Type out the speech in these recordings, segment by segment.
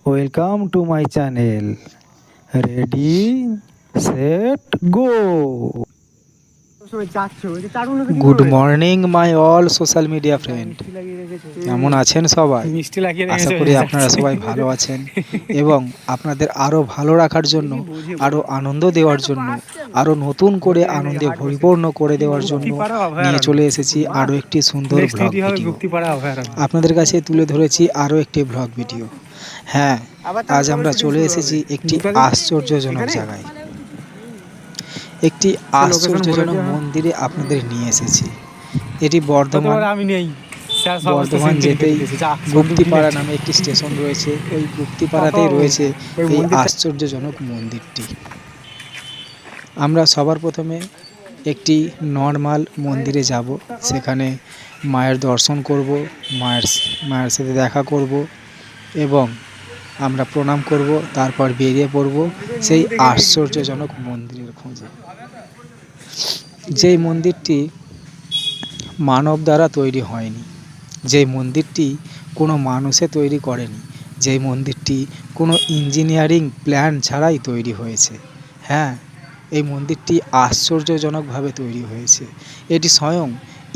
Welcome to my channel. Ready set go. Good morning my all social media friend. কেমন আছেন সবাই? আশা করি আপনারা সবাই ভালো আছেন এবং আপনাদের আরও ভালো রাখার জন্য, আরও আনন্দ দেওয়ার জন্য, আরও নতুন করে আনন্দে পরিপূর্ণ করে দেওয়ার জন্য নিয়ে চলে এসেছি আরও একটি সুন্দর ব্লগ ভিডিও। আপনাদের কাছে তুলে ধরেছি আরও একটি ব্লগ ভিডিও। হ্যাঁ, আজ আমরা চলে এসেছি একটি আশ্চর্যজনক জায়গায়, একটি আশ্চর্যজনক মন্দিরে আপনাদের নিয়ে এসেছি। এটি বর্ধমান যেতেই গুপ্তিপাড়া নামে একটি স্টেশন রয়েছে। ওই গুপ্তিপাড়াতেই রয়েছে এই আশ্চর্যজনক মন্দিরটি। আমরা সবার প্রথমে একটি নর্মাল মন্দিরে যাব, সেখানে মায়ের দর্শন করব, মায়ের সাথে দেখা করব এবং আমরা প্রণাম করব। তারপর বেরিয়ে পড়ব সেই আশ্চর্যজনক মন্দিরের খোঁজে। যেই মন্দিরটি মানব দ্বারা তৈরি হয়নি, যেই মন্দিরটি কোনো মানুষে তৈরি করেনি, যেই মন্দিরটি কোনো ইঞ্জিনিয়ারিং প্ল্যান ছাড়াই তৈরি হয়েছে। হ্যাঁ, এই মন্দিরটি আশ্চর্যজনকভাবে তৈরি হয়েছে। এটি স্বয়ং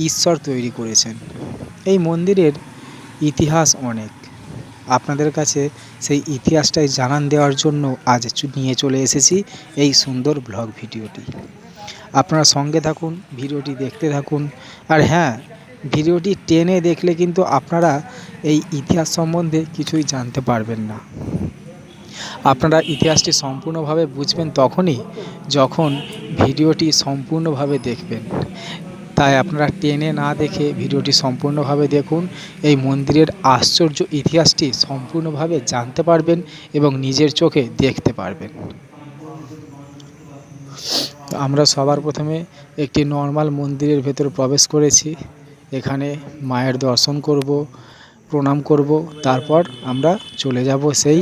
ঈশ্বর তৈরি করেছেন। এই মন্দিরের ইতিহাস অনেক। আপনাদের কাছে সেই ইতিহাসটাই জানান দেওয়ার জন্য আজ নিয়ে চলে এসেছি এই সুন্দর ব্লগ ভিডিওটি। আপনারা সঙ্গে থাকুন, ভিডিওটি দেখতে থাকুন। আর হ্যাঁ, ভিডিওটি টেনে দেখলে কিন্তু আপনারা এই ইতিহাস সম্বন্ধে কিছুই জানতে পারবেন না। আপনারা ইতিহাসটি সম্পূর্ণভাবে বুঝবেন তখনই যখন ভিডিওটি সম্পূর্ণভাবে দেখবেন। তাই আপনারা টেনে না দেখে ভিডিওটি সম্পূর্ণভাবে দেখুন। এই মন্দিরের আশ্চর্য ইতিহাসটি সম্পূর্ণভাবে জানতে পারবেন এবং নিজের চোখে দেখতে পারবেন। আমরা সবার প্রথমে একটি নর্মাল মন্দিরের ভেতর প্রবেশ করেছি। এখানে মায়ের দর্শন করব, প্রণাম করব, তারপর আমরা চলে যাব সেই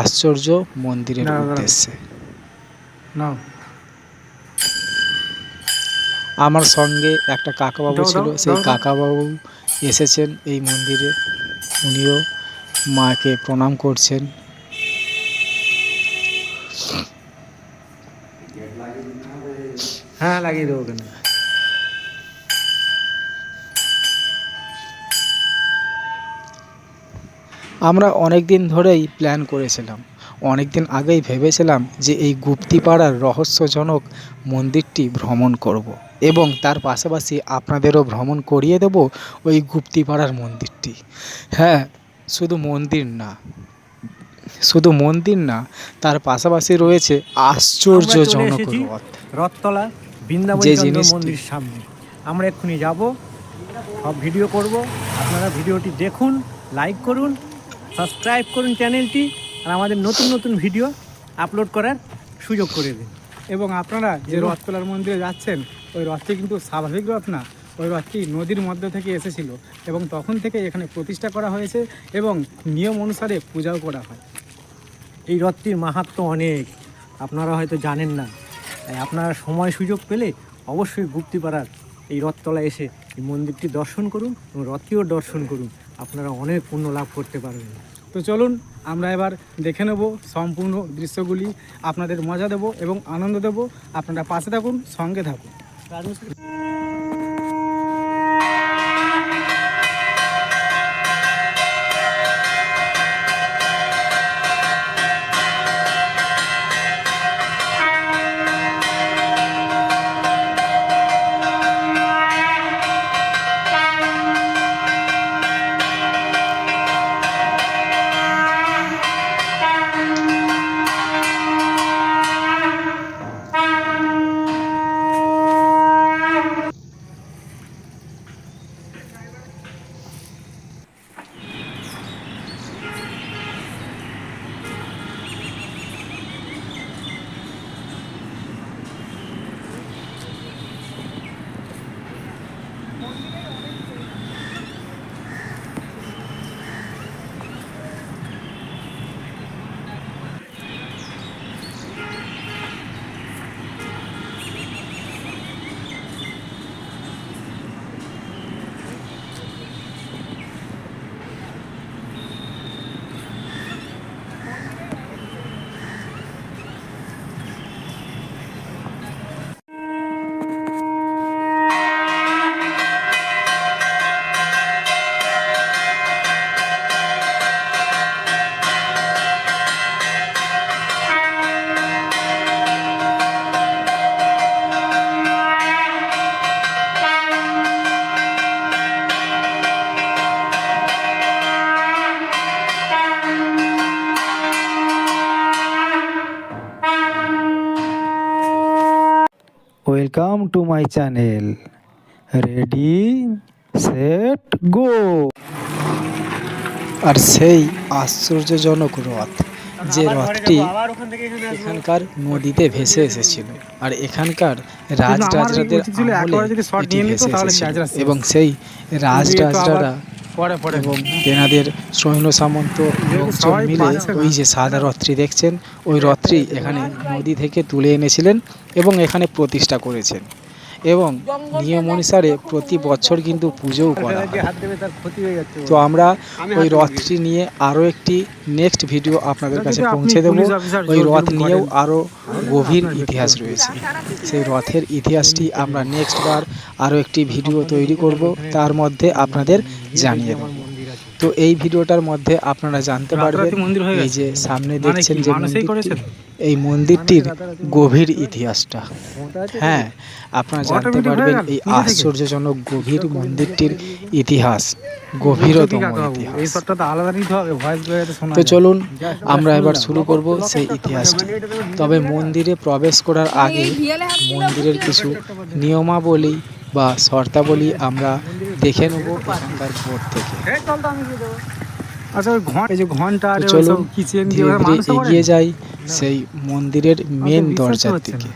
আশ্চর্য মন্দিরের উদ্দেশ্যে। আমার সঙ্গে একটা কাকাবাবু ছিল, সেই কাকাবাবু এসেছেন এই মন্দিরে। উনিও মাকে প্রণাম করছেন। হ্যাঁ, লাগিয়ে দেবো কেন। আমরা অনেক দিন ধরেই প্ল্যান করেছিলাম, অনেক দিন আগেই ভেবেছিলাম যে এই গুপ্তিপাড়ার রহস্যজনক মন্দিরটি ভ্রমণ করব এবং তার পাশাপাশি আপনাদেরও ভ্রমণ করিয়ে দেব ওই গুপ্তিপাড়ার মন্দিরটি। হ্যাঁ, শুধু মন্দির না, তার পাশাপাশি রয়েছে আশ্চর্যজনক রথতলা বৃন্দাবন মন্দির সামনে। আমরা এক্ষুনি যাব, সব ভিডিও করব। আপনারা ভিডিওটি দেখুন, লাইক করুন, সাবস্ক্রাইব করুন চ্যানেলটি, আর আমাদের নতুন নতুন ভিডিও আপলোড করার সুযোগ করে দিন। এবং আপনারা যে রথতলার মন্দিরে যাচ্ছেন, ওই রথটি কিন্তু স্বাভাবিক রথ না, ওই রথটি নদীর মধ্যে থেকে এসেছিল এবং তখন থেকে এখানে প্রতিষ্ঠা করা হয়েছে এবং নিয়ম অনুসারে পূজাও করা হয়। এই রথটির মাহাত্ম্য অনেক, আপনারা হয়তো জানেন না। তাই আপনারা সময় সুযোগ পেলে অবশ্যই গুপ্তিপাড়ার এই রথতলা এসে এই মন্দিরটি দর্শন করুন এবং রথটিও দর্শন করুন। আপনারা অনেক পুণ্য লাভ করতে পারবেন। তো চলুন আমরা এবার দেখে নেব সম্পূর্ণ দৃশ্যগুলি, আপনাদের মজা দেব এবং আনন্দ দেব। আপনারা পাশে থাকুন, সঙ্গে থাকুন। Welcome to my channel. Ready set go. আর সেই আশ্চর্যজনক রথ, যে রথটি এখানকার নদীতে ভেসে এসেছিল, আর এখানকার রাজরাজরাদের আমলে এটি ভেসে এসেছিল, এবং সেই রাজরাজরা এবং তেনাদের সৈন্য সামন্ত লোকজন মিলে ওই যে সাদা রথটি দেখছেন, ওই রথটি এখানে নদী থেকে তুলে এনেছিলেন এবং এখানে প্রতিষ্ঠা করেছেন। এবং নিয়ম অনুসারে প্রতি বছর কিন্তু পুজোও করা হয়। তো আমরা ওই রথটি নিয়ে আরও একটি নেক্সট ভিডিও আপনাদের কাছে পৌঁছে দেব। ওই রথ নিয়েও আরও গভীর ইতিহাস রয়েছে। সেই রথের ইতিহাসটি আমরা নেক্সট বার আরও একটি ভিডিও তৈরি করব, তার মধ্যে আপনাদের জানিয়ে দেব। তো এই ভিডিওটার মধ্যে আপনারা জানতে পারবেন এই যে সামনে দেখছেন যে মন্দিরটি, এই মন্দিরটির গভীর ইতিহাসটা। হ্যাঁ, আপনারা জানতে পারবেন এই আশ্চর্যজনক গভীর মন্দিরটির ইতিহাস, গভীরতম ইতিহাস। তো চলুন আমরা এবার শুরু করব সেই ইতিহাসটি। তবে মন্দিরে প্রবেশ করার আগে মন্দিরের কিছু নিয়মাবলী বা শর্তাবলী আমরা দেখে নেব এখানকার বোর্ড থেকে। তো চলুন ধীরে ধীরে এগিয়ে যাই সেই মন্দিরের মেন দরজার দিকে।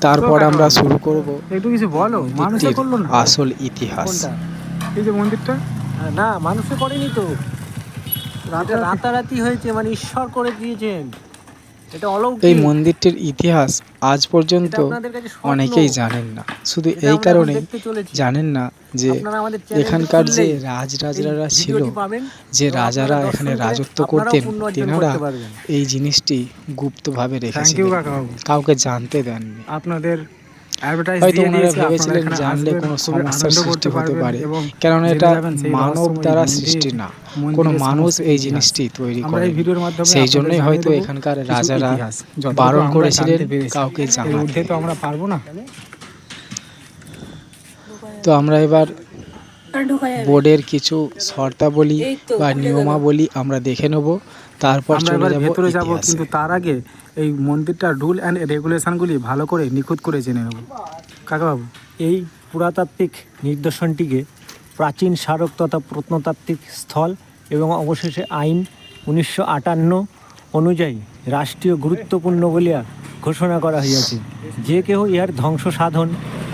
তারপর আমরা শুরু করব মন্দিরটির আসল ইতিহাস। এই যে মন্দিরটা না, মানুষে করেনি তো, রাতারাতি হয়েছে, মানে ঈশ্বর করে দিয়েছেন। এটা অলৌকিক। এই মন্দিরটির ইতিহাস আজ পর্যন্ত অনেকেই জানেন না। শুধু এই কারণে জানেন না যে এখানকার যে রাজরাজরা ছিল, যে রাজারা এখানে রাজত্ব করতেন, তেনারা এই জিনিসটি গুপ্তভাবে রেখেছিলেন, কাউকে জানতে দেননি। আপনাদের হয়তো ওনারা ভেবেছিলেন জানলে কোনো সমস্যার সৃষ্টি হতে পারে, কেননা এটা মানব দ্বারা সৃষ্টি না, কোনো মানুষ এই জিনিসটি তৈরি করে। সেই জন্যই হয়তো এখানকার রাজারা বারণ করেছিলেন কাউকে জানাতে। তো আমরা পারবো না। তো আমরা এবার বোর্ডের কিছু শর্তাবলী বা নিয়মাবলী আমরা দেখে নেব, তারপর চলে যাব ভেতরে যাব। ইতিহাসে। কিন্তু তার আগে এই মন্দিরটার রুল অ্যান্ড রেগুলেশনগুলি ভালো করে নিখুঁত করে জেনে নেব। কাকাবাবু, এই পুরাতাত্ত্বিক নিদর্শনটিকে প্রাচীন স্মারক তথা প্রত্নতাত্ত্বিক স্থল এবং অবশেষে আইন 1958 অনুযায়ী রাষ্ট্রীয় গুরুত্বপূর্ণ বলিয়া ঘোষণা করা হইয়াছে। যে কেহ ইহার ধ্বংস সাধন,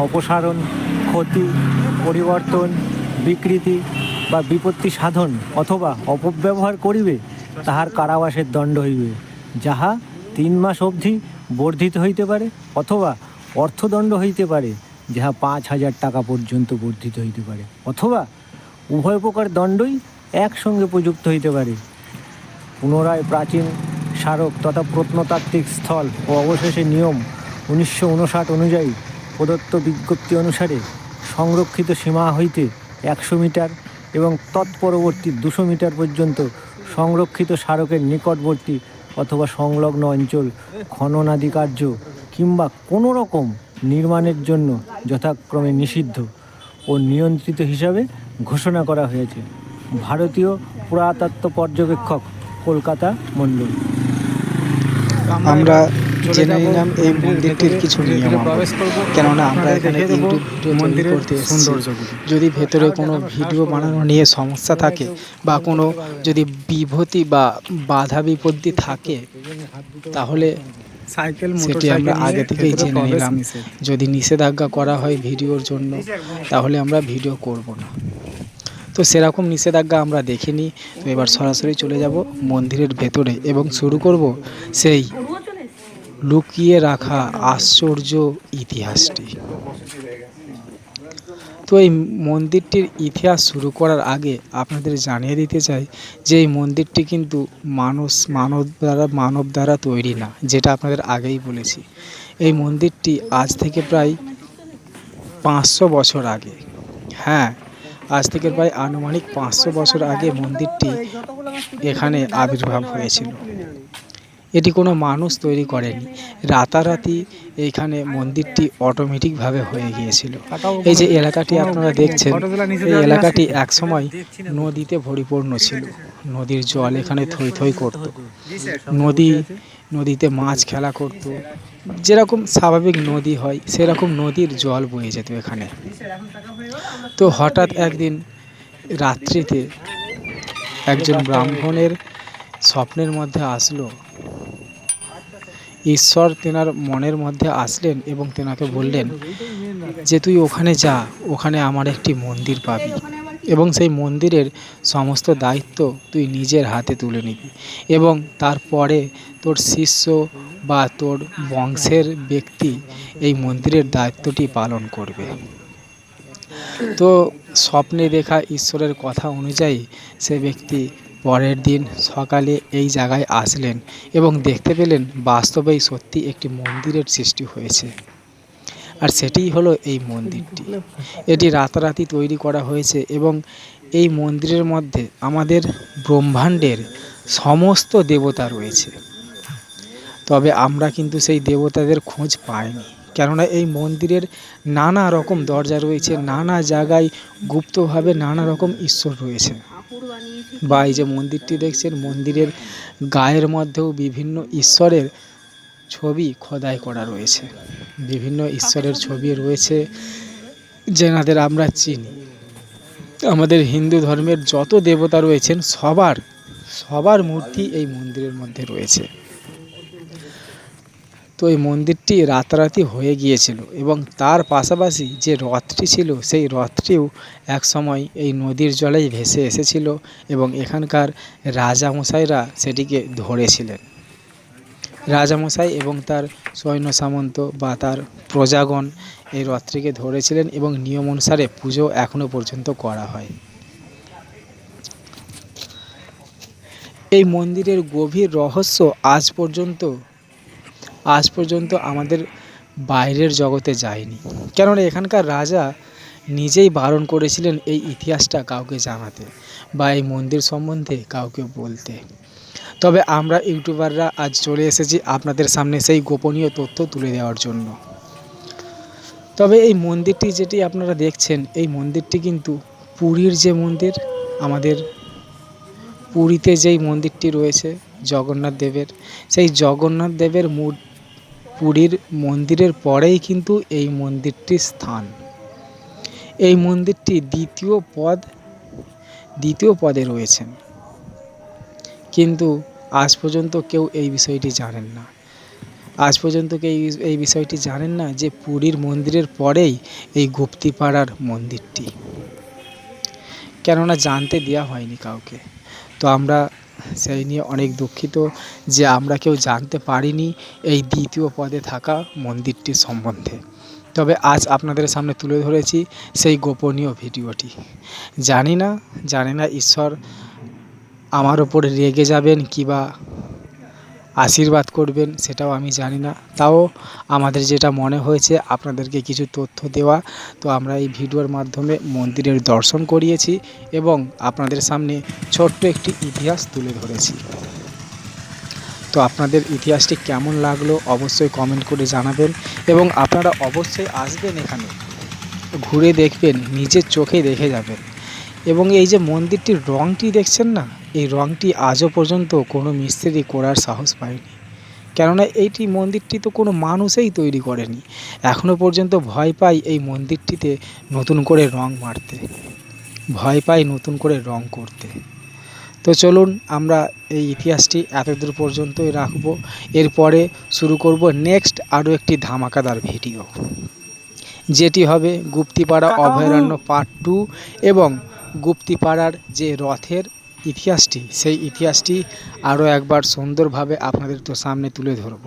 অপসারণ, ক্ষতি, পরিবর্তন, বিকৃতি বা বিপত্তি সাধন অথবা অপব্যবহার করিবে, তাহার কারাবাসের দণ্ড হইবে, যাহা 3 মাস অবধি বর্ধিত হইতে পারে, অথবা অর্থদণ্ড হইতে পারে, যাহা 5,000 টাকা পর্যন্ত বর্ধিত হইতে পারে, অথবা উভয় প্রকার দণ্ডই একসঙ্গে প্রযুক্ত হইতে পারে। পুনরায় প্রাচীন স্মারক তথা প্রত্নতাত্ত্বিক স্থল ও অবশেষে নিয়ম 1959 অনুযায়ী প্রদত্ত বিজ্ঞপ্তি অনুসারে সংরক্ষিত সীমা হইতে 100 মিটার এবং তৎপরবর্তী 200 মিটার পর্যন্ত সংরক্ষিত স্মারকের নিকটবর্তী অথবা সংলগ্ন অঞ্চল খননাদি কার্য কিংবা কোনো রকম নির্মাণের জন্য যথাক্রমে নিষিদ্ধ ও নিয়ন্ত্রিত হিসাবে ঘোষণা করা হয়েছে। ভারতীয় পুরাতত্ত্ব পর্যবেক্ষক, কলকাতা মণ্ডল। আমরা জেনে নিলাম এই মন্দিরটির কিছু নিয়ম, কেননা আমরা এখানে ইউটিউব ভিডিও তৈরি করতে এসেছি। যদি ভেতরে কোনো ভিডিও বানানো নিয়ে সমস্যা থাকে বা কোনো যদি বিভূতি বা বাধা বিপত্তি থাকে, তাহলে সেটি আমরা আগে থেকেই জেনে নিলাম। যদি নিষেধাজ্ঞা করা হয় ভিডিওর জন্য, তাহলে আমরা ভিডিও করব না। তো সেরকম নিষেধাজ্ঞা আমরা দেখিনি। তো এবার সরাসরি চলে যাব মন্দিরের ভেতরে এবং শুরু করব সেই লুকিয়ে রাখা আশ্চর্য ইতিহাসটি। তো এই মন্দিরটির ইতিহাস শুরু করার আগে আপনাদের জানিয়ে দিতে চাই যে এই মন্দিরটি কিন্তু মানব দ্বারা তৈরি না, যেটা আপনাদের আগেই বলেছি। এই মন্দিরটি আজ থেকে প্রায় 500 বছর আগে, হ্যাঁ, আজ থেকে প্রায় আনুমানিক 500 বছর আগে মন্দিরটি এখানে আবির্ভাব হয়েছিল। এটি কোনো মানুষ তৈরি করেনি, রাতারাতি এইখানে মন্দিরটি অটোমেটিকভাবে হয়ে গিয়েছিল। এই যে এলাকাটি আপনারা দেখছেন, এই এলাকাটি একসময় নদীতে পরিপূর্ণ ছিল। নদীর জল এখানে থই থই করত, নদীতে মাছ খেলা করত, যেরকম স্বাভাবিক নদী হয় সেরকম নদীর জল বয়ে যেত এখানে। তো হঠাৎ একদিন রাত্রিতে একজন ব্রাহ্মণের স্বপ্নের মধ্যে আসলো, ঈশ্বর তেনার মনের মধ্যে আসলেন এবং তেনাকে বললেন যে তুই ওখানে যা, ওখানে আমার একটি মন্দির পাবি এবং সেই মন্দিরের সমস্ত দায়িত্ব তুই নিজের হাতে তুলে নিবি এবং তারপরে তোর শিষ্য বা তোর বংশের ব্যক্তি এই মন্দিরের দায়িত্বটি পালন করবে। তো স্বপ্নে দেখা ঈশ্বরের কথা অনুযায়ী সে ব্যক্তি পরের দিন সকালে এই জায়গায় আসলেন এবং দেখতে পেলেন বাস্তবেই সত্যি একটি মন্দিরের সৃষ্টি হয়েছে। আর সেটিই হলো এই মন্দিরটি। এটি রাতারাতি তৈরি করা হয়েছে এবং এই মন্দিরের মধ্যে আমাদের ব্রহ্মাণ্ডের সমস্ত দেবতা রয়েছে। তবে আমরা কিন্তু সেই দেবতাদের খোঁজ পাইনি, কেননা এই মন্দিরের নানা রকম দরজা রয়েছে, নানা জায়গায় গুপ্তভাবে নানা রকম ঈশ্বর রয়েছে। বা এই যে মন্দিরটি দেখছেন, মন্দিরের গায়ের মধ্যেও বিভিন্ন ঈশ্বরের ছবি খোদাই করা রয়েছে। বিভিন্ন ঈশ্বরের ছবি রয়েছে যেনাদের আমরা চিনি। আমাদের হিন্দু ধর্মের যত দেবতা রয়েছেন সবার মূর্তি এই মন্দিরের মধ্যে রয়েছে। তো এই মন্দিরটি রাতারাতি হয়ে গিয়েছিল এবং তার পাশাপাশি যে রথটি ছিল সেই রথটিও একসময় এই নদীর জলেই ভেসে এসেছিল এবং এখানকার রাজামশাইরা সেটিকে ধরেছিলেন। রাজামশাই এবং তার সৈন্য সামন্ত বা তার প্রজাগণ এই রথটিকে ধরেছিলেন এবং নিয়ম অনুসারে পুজো এখনো পর্যন্ত করা হয়। এই মন্দিরের গভীর রহস্য আজ পর্যন্ত আমাদের বাইরের জগতে যায়নি, কেননা এখানকার রাজা নিজেই বারণ করেছিলেন এই ইতিহাসটা কাউকে জানাতে বা এই মন্দির সম্বন্ধে কাউকে বলতে। তবে আমরা ইউটিউবাররা আজ চলে এসেছি আপনাদের সামনে সেই গোপনীয় তথ্য তুলে দেওয়ার জন্য। তবে এই মন্দিরটি যেটি আপনারা দেখছেন, এই মন্দিরটি কিন্তু পুরীর যে মন্দির, আমাদের পুরীতে যেই মন্দিরটি রয়েছে জগন্নাথ দেবের, সেই জগন্নাথ দেবের পুরীর মন্দিরের পরেই কিন্তু এই মন্দিরটির স্থান। এই মন্দিরটি দ্বিতীয় পদে রয়েছেন, কিন্তু আজ পর্যন্ত কেউ এই বিষয়টি জানেন না। আজ পর্যন্ত কেউ এই বিষয়টি জানেন না যে পুরীর মন্দিরের পরেই এই গুপ্তিপাড়ার মন্দিরটি, কেননা জানতে দেওয়া হয়নি কাউকে। তো আমরা সেই নিয়ে অনেক দুঃখিত যে আমরা কেউ জানতে পারিনি এই দ্বিতীয় পদে থাকা মন্দিরটির সম্বন্ধে। তবে আজ আপনাদের সামনে তুলে ধরেছি সেই গোপনীয় ভিডিওটি। জানি না ঈশ্বর আমার ওপরে রেগে যাবেন কিংবা আশীর্বাদ করবেন, সেটাও আমি জানি না। তাও আমাদের যেটা মনে হয়েছে আপনাদেরকে কিছু তথ্য দেওয়া, তো আমরা এই ভিডিওর মাধ্যমে মন্দিরের দর্শন করিয়েছি এবং আপনাদের সামনে ছোট্ট একটি ইতিহাস তুলে ধরেছি। তো আপনাদের ইতিহাসটি কেমন লাগলো অবশ্যই কমেন্ট করে জানাবেন এবং আপনারা অবশ্যই আসবেন, এখানে ঘুরে দেখবেন, নিজের চোখে দেখে যাবেন। এবং এই যে মন্দিরটির রঙটি দেখছেন না, এই রঙটি আজও পর্যন্ত কোনো মিস্ত্রি করার সাহস পায়নি, কেননা এইটি মন্দিরটি তো কোনো মানুষই তৈরি করেনি। এখনও পর্যন্ত ভয় পায় এই মন্দিরটিতে নতুন করে রং মারতে, ভয় পায় নতুন করে রং করতে। তো চলুন আমরা এই ইতিহাসটি এতদূর পর্যন্তই রাখবো। এরপরে শুরু করব নেক্সট আরও একটি ধামাকাদার ভিডিও, যেটি হবে গুপ্তিপাড়া অভয়ারণ্য পার্ট 2 এবং গুপ্তিপাড়ার যে রথের ইতিহাসটি, সেই ইতিহাসটি আরও একবার সুন্দরভাবে আপনাদের তো সামনে তুলে ধরব।